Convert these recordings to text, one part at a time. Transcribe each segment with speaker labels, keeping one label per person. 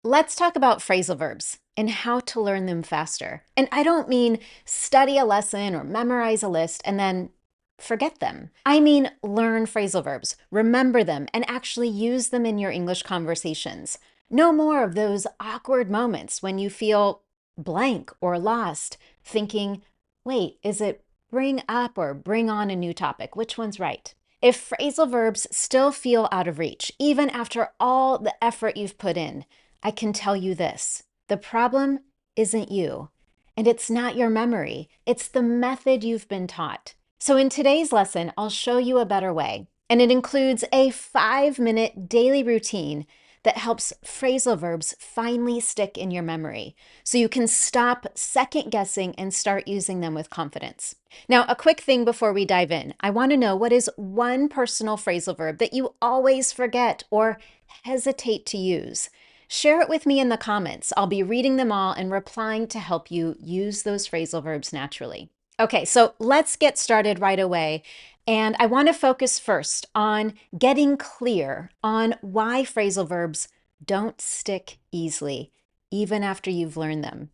Speaker 1: Let's talk about phrasal verbs and how to learn them faster. And I don't mean study a lesson or memorize a list and then forget them. I mean learn phrasal verbs, remember them, and actually use them in your English conversations. No more of those awkward moments when you feel blank or lost, thinking, wait, is it bring up or bring on a new topic? Which one's right? If phrasal verbs still feel out of reach, even after all the effort you've put in, I can tell you this: the problem isn't you, and it's not your memory. It's the method you've been taught. So in today's lesson, I'll show you a better way, and it includes a 5-minute daily routine that helps phrasal verbs finally stick in your memory so you can stop second guessing and start using them with confidence. Now, a quick thing before we dive in. I want to know, what is one personal phrasal verb that you always forget or hesitate to use? Share it with me in the comments. I'll be reading them all and replying to help you use those phrasal verbs naturally. Okay, so let's get started right away. And I want to focus first on getting clear on why phrasal verbs don't stick easily, even after you've learned them.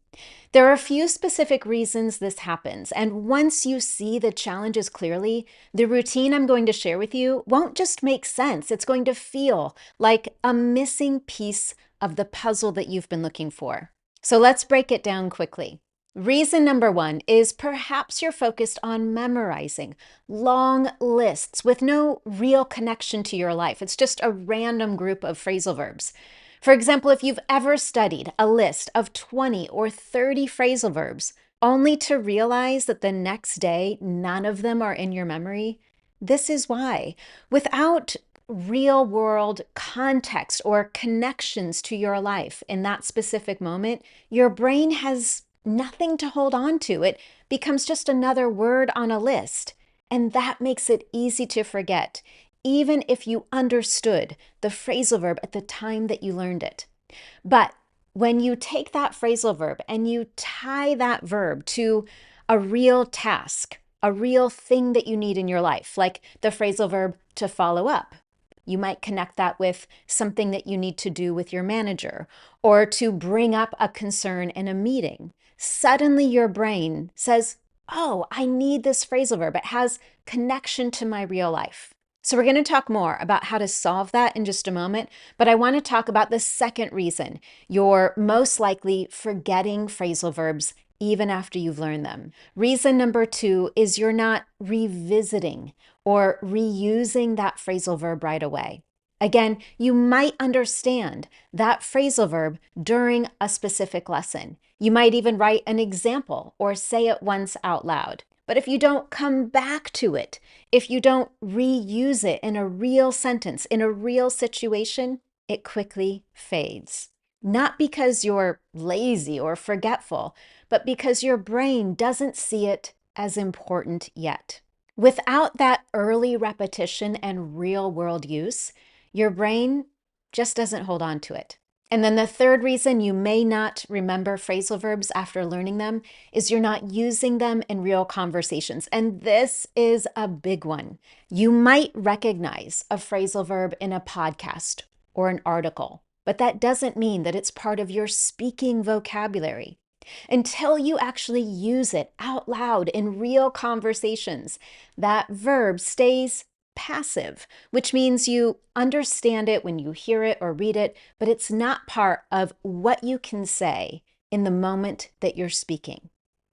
Speaker 1: There are a few specific reasons this happens, and once you see the challenges clearly, the routine I'm going to share with you won't just make sense. It's going to feel like a missing piece of the puzzle that you've been looking for. So let's break it down quickly. Reason number one is perhaps you're focused on memorizing long lists with no real connection to your life. It's just a random group of phrasal verbs. For example, if you've ever studied a list of 20 or 30 phrasal verbs only to realize that the next day none of them are in your memory, this is why. Without real world context or connections to your life in that specific moment, your brain has nothing to hold on to. It becomes just another word on a list. And that makes it easy to forget, even if you understood the phrasal verb at the time that you learned it. But when you take that phrasal verb and you tie that verb to a real task, a real thing that you need in your life, like the phrasal verb to follow up, you might connect that with something that you need to do with your manager or to bring up a concern in a meeting. Suddenly your brain says, oh, I need this phrasal verb. It has connection to my real life. So we're going to talk more about how to solve that in just a moment, but I want to talk about the second reason you're most likely forgetting phrasal verbs even after you've learned them. Reason number two is you're not revisiting or reusing that phrasal verb right away. Again, you might understand that phrasal verb during a specific lesson. You might even write an example or say it once out loud. But if you don't come back to it, if you don't reuse it in a real sentence, in a real situation, it quickly fades. Not because you're lazy or forgetful, but because your brain doesn't see it as important yet. Without that early repetition and real world use, your brain just doesn't hold on to it. And then the third reason you may not remember phrasal verbs after learning them is you're not using them in real conversations. And this is a big one. You might recognize a phrasal verb in a podcast or an article, but that doesn't mean that it's part of your speaking vocabulary. Until you actually use it out loud in real conversations, that verb stays passive, which means you understand it when you hear it or read it, but it's not part of what you can say in the moment that you're speaking,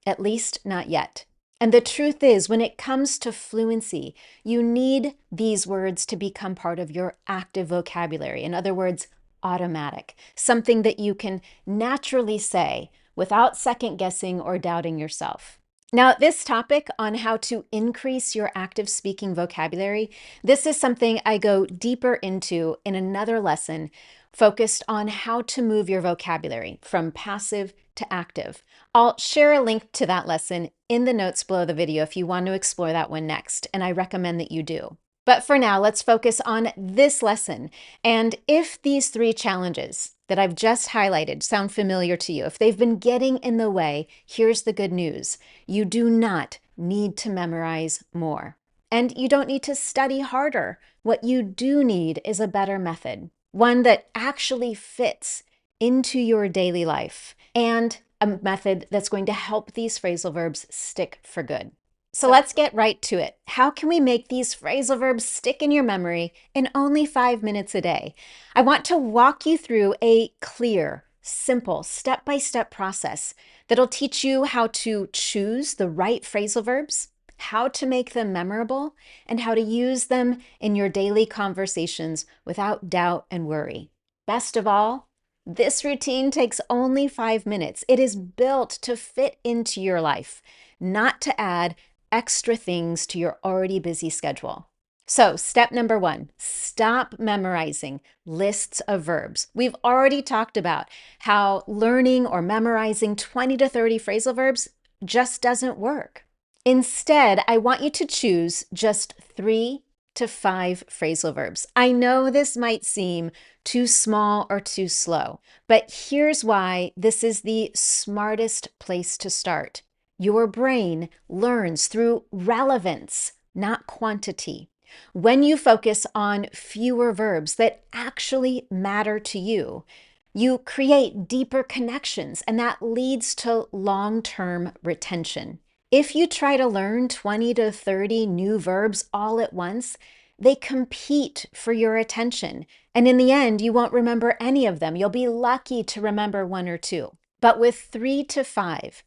Speaker 1: at least not yet. And the truth is, when it comes to fluency, you need these words to become part of your active vocabulary. In other words, automatic, something that you can naturally say without second guessing or doubting yourself. Now, this topic on how to increase your active speaking vocabulary, this is something I go deeper into in another lesson focused on how to move your vocabulary from passive to active. I'll share a link to that lesson in the notes below the video if you want to explore that one next, and I recommend that you do. But for now, let's focus on this lesson. And if these three challenges that I've just highlighted sound familiar to you, if they've been getting in the way, here's the good news. You do not need to memorize more. And you don't need to study harder. What you do need is a better method, one that actually fits into your daily life, and a method that's going to help these phrasal verbs stick for good. So let's get right to it. How can we make these phrasal verbs stick in your memory in only 5 minutes a day? I want to walk you through a clear, simple, step-by-step process that'll teach you how to choose the right phrasal verbs, how to make them memorable, and how to use them in your daily conversations without doubt and worry. Best of all, this routine takes only 5 minutes. It is built to fit into your life, not to add extra things to your already busy schedule. So, step number 1, stop memorizing lists of verbs. We've already talked about how learning or memorizing 20 to 30 phrasal verbs just doesn't work. Instead, I want you to choose just 3 to 5 phrasal verbs. I know this might seem too small or too slow, but here's why this is the smartest place to start. Your brain learns through relevance, not quantity. When you focus on fewer verbs that actually matter to you, you create deeper connections, and that leads to long-term retention. If you try to learn 20 to 30 new verbs all at once, they compete for your attention. And in the end, you won't remember any of them. You'll be lucky to remember 1 or 2. But with 3 to 5,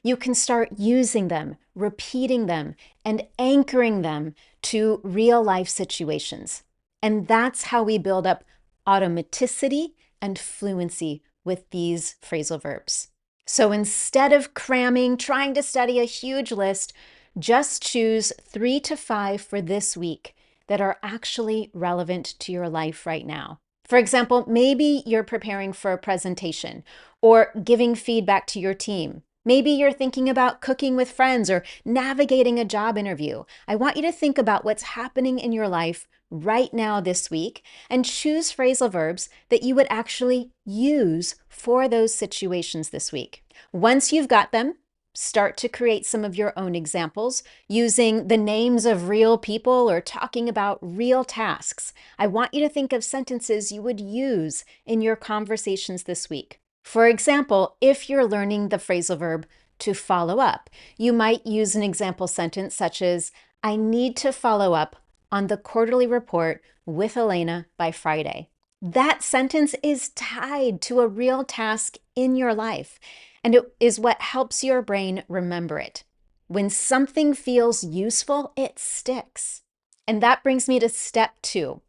Speaker 1: you can start using them, repeating them, and anchoring them to real life situations. And that's how we build up automaticity and fluency with these phrasal verbs. So instead of cramming, trying to study a huge list, just choose 3 to 5 for this week that are actually relevant to your life right now. For example, maybe you're preparing for a presentation or giving feedback to your team. Maybe you're thinking about cooking with friends or navigating a job interview. I want you to think about what's happening in your life right now this week and choose phrasal verbs that you would actually use for those situations this week. Once you've got them, start to create some of your own examples using the names of real people or talking about real tasks. I want you to think of sentences you would use in your conversations this week. For example, if you're learning the phrasal verb to follow up, you might use an example sentence such as, I need to follow up on the quarterly report with Elena by Friday. That sentence is tied to a real task in your life, and it is what helps your brain remember it. When something feels useful, it sticks. And that brings me to step 2.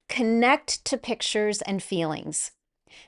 Speaker 1: Connect to pictures and feelings.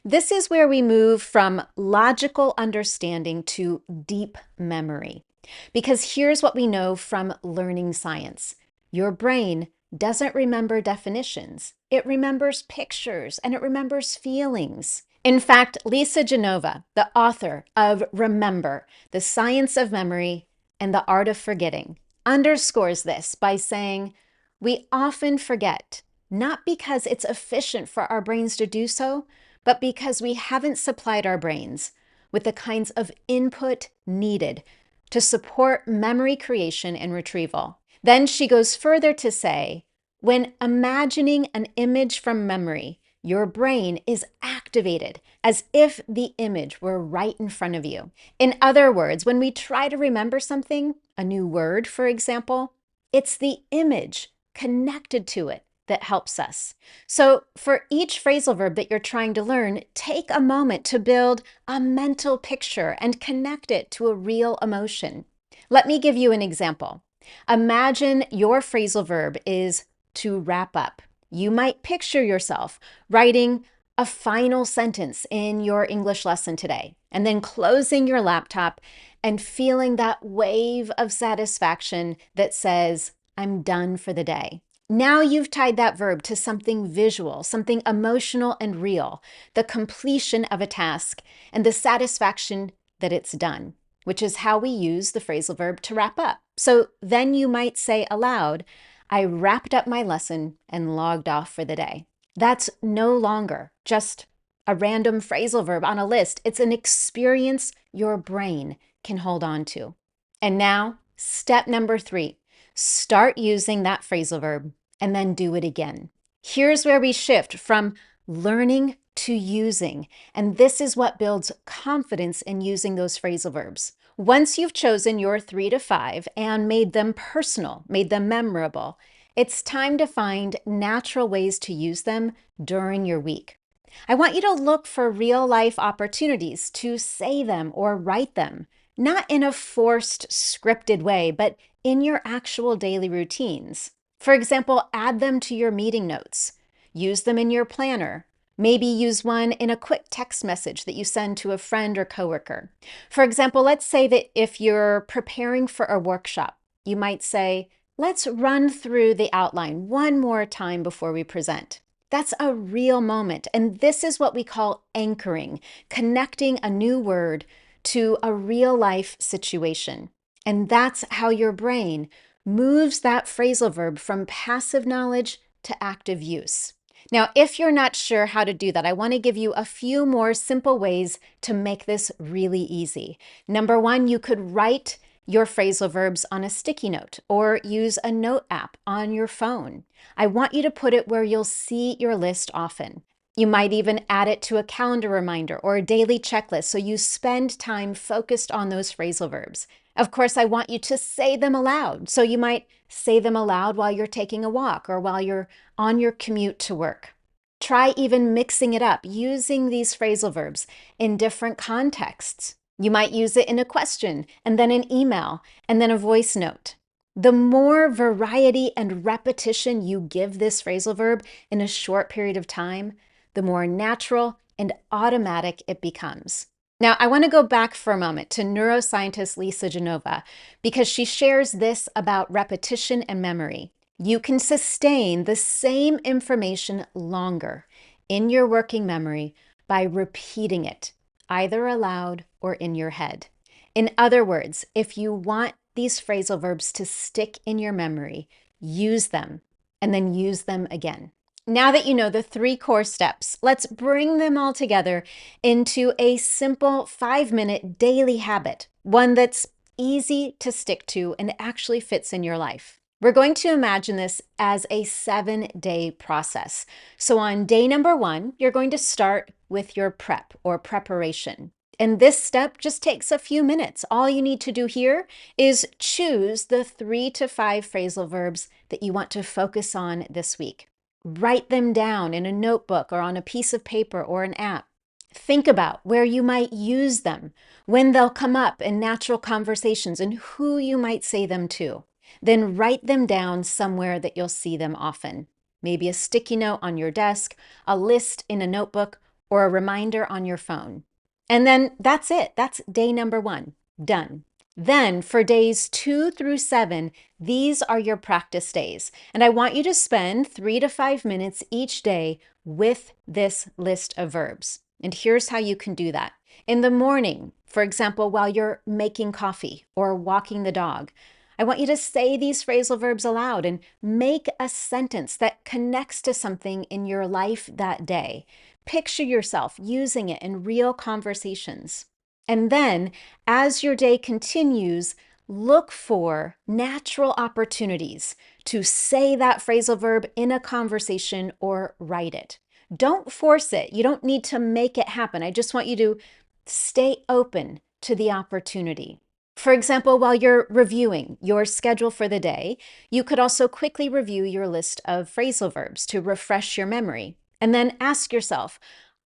Speaker 1: This is where we move from logical understanding to deep memory. Because here's what we know from learning science. Your brain doesn't remember definitions. It remembers pictures and it remembers feelings. In fact, Lisa Genova, the author of Remember, The Science of Memory and the Art of Forgetting, underscores this by saying, we often forget, not because it's efficient for our brains to do so, but because we haven't supplied our brains with the kinds of input needed to support memory creation and retrieval. Then she goes further to say, when imagining an image from memory, your brain is activated as if the image were right in front of you. In other words, when we try to remember something, a new word, for example, it's the image connected to it that helps us. So for each phrasal verb that you're trying to learn, take a moment to build a mental picture and connect it to a real emotion. Let me give you an example. Imagine your phrasal verb is to wrap up. You might picture yourself writing a final sentence in your English lesson today, and then closing your laptop and feeling that wave of satisfaction that says, I'm done for the day. Now you've tied that verb to something visual, something emotional and real, the completion of a task, and the satisfaction that it's done, which is how we use the phrasal verb to wrap up. So then you might say aloud, I wrapped up my lesson and logged off for the day. That's no longer just a random phrasal verb on a list. It's an experience your brain can hold on to. And now, step number 3. Start using that phrasal verb and then do it again. Here's where we shift from learning to using. And this is what builds confidence in using those phrasal verbs. Once you've chosen your 3 to 5 and made them personal, made them memorable, it's time to find natural ways to use them during your week. I want you to look for real life opportunities to say them or write them, not in a forced, scripted way, but in your actual daily routines. For example, add them to your meeting notes. Use them in your planner. Maybe use one in a quick text message that you send to a friend or coworker. For example, let's say that if you're preparing for a workshop, you might say, let's run through the outline one more time before we present. That's a real moment. And this is what we call anchoring, connecting a new word to a real life situation. And that's how your brain moves that phrasal verb from passive knowledge to active use. Now, if you're not sure how to do that, I want to give you a few more simple ways to make this really easy. Number one, you could write your phrasal verbs on a sticky note or use a note app on your phone. I want you to put it where you'll see your list often. You might even add it to a calendar reminder or a daily checklist so you spend time focused on those phrasal verbs. Of course, I want you to say them aloud. So you might say them aloud while you're taking a walk or while you're on your commute to work. Try even mixing it up, using these phrasal verbs in different contexts. You might use it in a question, and then an email, and then a voice note. The more variety and repetition you give this phrasal verb in a short period of time, the more natural and automatic it becomes. Now, I want to go back for a moment to neuroscientist Lisa Genova because she shares this about repetition and memory. You can sustain the same information longer in your working memory by repeating it, either aloud or in your head. In other words, if you want these phrasal verbs to stick in your memory, use them and then use them again. Now that you know the 3 core steps, let's bring them all together into a simple 5-minute daily habit, one that's easy to stick to and actually fits in your life. We're going to imagine this as a 7-day process. So on day number 1, you're going to start with your prep or preparation. And this step just takes a few minutes. All you need to do here is choose the 3 to 5 phrasal verbs that you want to focus on this week. Write them down in a notebook or on a piece of paper or an app. Think about where you might use them, when they'll come up in natural conversations, and who you might say them to. Then write them down somewhere that you'll see them often. Maybe a sticky note on your desk, a list in a notebook, or a reminder on your phone. And then that's it. That's day number 1. Done. Then for days 2 through 7, these are your practice days. And I want you to spend 3 to 5 minutes each day with this list of verbs. And here's how you can do that. In the morning, for example, while you're making coffee or walking the dog, I want you to say these phrasal verbs aloud and make a sentence that connects to something in your life that day. Picture yourself using it in real conversations. And then, as your day continues, look for natural opportunities to say that phrasal verb in a conversation or write it. Don't force it. You don't need to make it happen. I just want you to stay open to the opportunity. For example, while you're reviewing your schedule for the day, you could also quickly review your list of phrasal verbs to refresh your memory. And then ask yourself,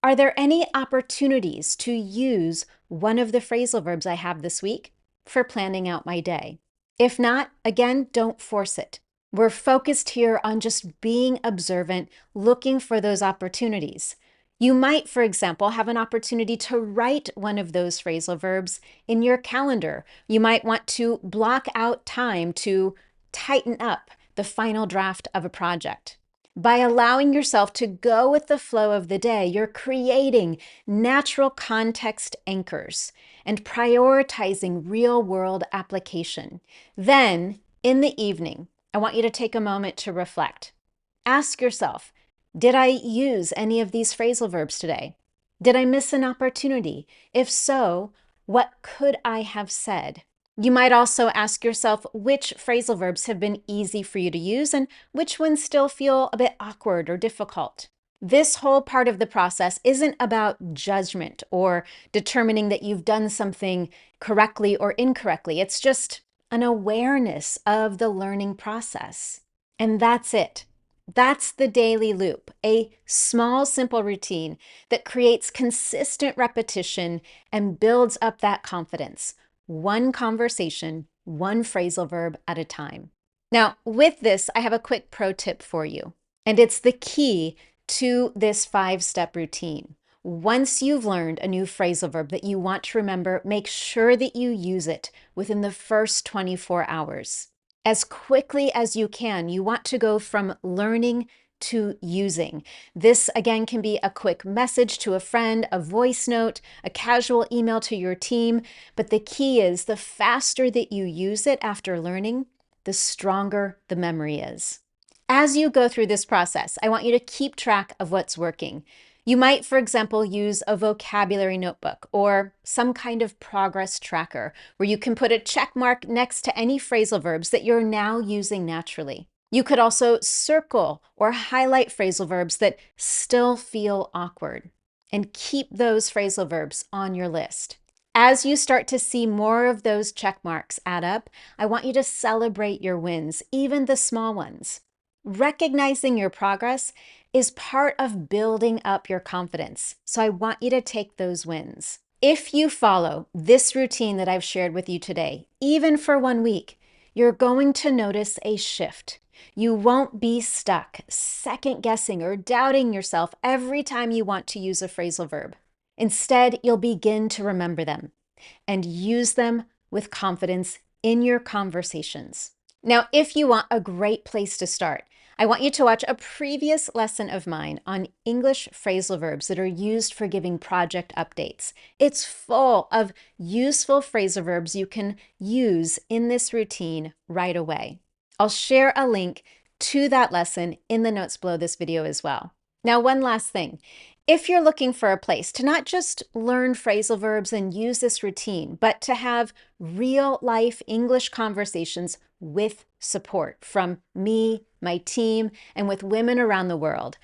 Speaker 1: are there any opportunities to use one of the phrasal verbs I have this week for planning out my day? If not, again, don't force it. We're focused here on just being observant, looking for those opportunities. You might, for example, have an opportunity to write one of those phrasal verbs in your calendar. You might want to block out time to tighten up the final draft of a project. By allowing yourself to go with the flow of the day, you're creating natural context anchors and prioritizing real-world application. Then, in the evening, I want you to take a moment to reflect. Ask yourself, did I use any of these phrasal verbs today? Did I miss an opportunity? If so, what could I have said? You might also ask yourself which phrasal verbs have been easy for you to use and which ones still feel a bit awkward or difficult. This whole part of the process isn't about judgment or determining that you've done something correctly or incorrectly. It's just an awareness of the learning process. And that's it. That's the daily loop, a small, simple routine that creates consistent repetition and builds up that confidence. One conversation, one phrasal verb at a time. Now, with this, I have a quick pro tip for you, and it's the key to this 5-step routine. Once you've learned a new phrasal verb that you want to remember, make sure that you use it within the first 24 hours. As quickly as you can, you want to go from learning to using. This, again, can be a quick message to a friend, a voice note, a casual email to your team. But the key is the faster that you use it after learning, the stronger the memory is. As you go through this process, I want you to keep track of what's working. You might, for example, use a vocabulary notebook or some kind of progress tracker where you can put a check mark next to any phrasal verbs that you're now using naturally. You could also circle or highlight phrasal verbs that still feel awkward and keep those phrasal verbs on your list. As you start to see more of those check marks add up, I want you to celebrate your wins, even the small ones. Recognizing your progress is part of building up your confidence. So I want you to take those wins. If you follow this routine that I've shared with you today, even for 1 week, you're going to notice a shift. You won't be stuck second guessing or doubting yourself every time you want to use a phrasal verb. Instead, you'll begin to remember them and use them with confidence in your conversations. Now, if you want a great place to start, I want you to watch a previous lesson of mine on English phrasal verbs that are used for giving project updates. It's full of useful phrasal verbs you can use in this routine right away. I'll share a link to that lesson in the notes below this video as well. Now, one last thing. If you're looking for a place to not just learn phrasal verbs and use this routine, but to have real life English conversations with support from me, my team, and with women around the world,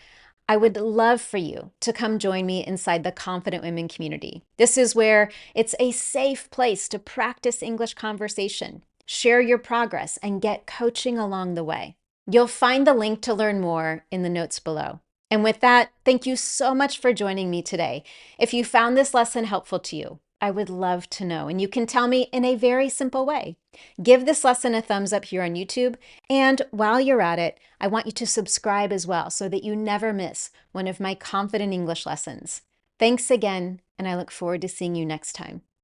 Speaker 1: I would love for you to come join me inside the Confident Women community. This is where it's a safe place to practice English conversation, share your progress, and get coaching along the way. You'll find the link to learn more in the notes below. And with that, thank you so much for joining me today. If you found this lesson helpful to you, I would love to know, and you can tell me in a very simple way. Give this lesson a thumbs up here on YouTube, and while you're at it, I want you to subscribe as well so that you never miss one of my Confident English lessons. Thanks again, and I look forward to seeing you next time.